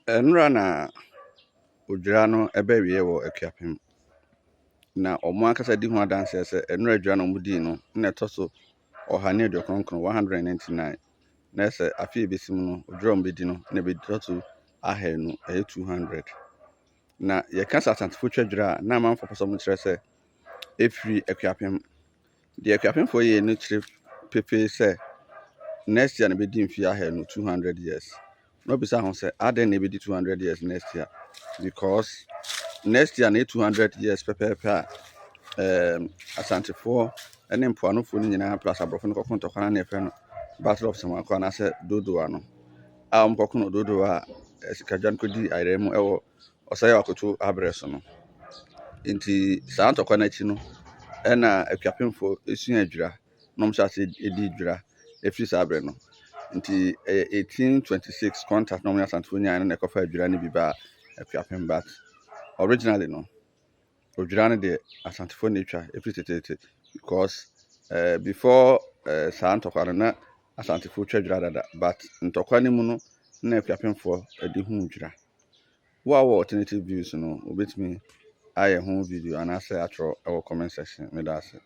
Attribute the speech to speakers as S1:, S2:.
S1: Enra na Odwira no ebe wie wo akuapem. Na omo akasa di ho adanse se enra Odwira no mudi no na etoso ohane de kronkron 199. Na se afi besim no Odwira mbedi no na be toso ahenu 200. Na ye kasa Asante fo twadwira na manfo poso mo kire se efiri akuapem. De akuapem fo ye no kire pepe se next year na be di mfi ahenu 200 years. No be say ho say aden na be di 200 years next year because next year na 200 years pepe Asante for ene mpoano fo ni nyina plus abrofo no kokonto kwana na efe no Battle of Samako na se dodoa no a mkokono dodoa sikadwan kodi airemu ewo osaya wakoto abreso no nti saa ntokwa na chi no ena akuapemfo esu adwira no msha se edi dwira efiri saa abre no nti 1826 contact no mo Asante fo nyaa na ekofa adwira ni biba akuapem bat originally no Odwira no de Asante fo na etwa efiri tetete because before saa ntokwa no na Asante fo twa dwira dada but ntokwa ni mu no na akuapemfo edi hu dwira wo alternative views no obetimi aye ho video anase atro our comment section me da ase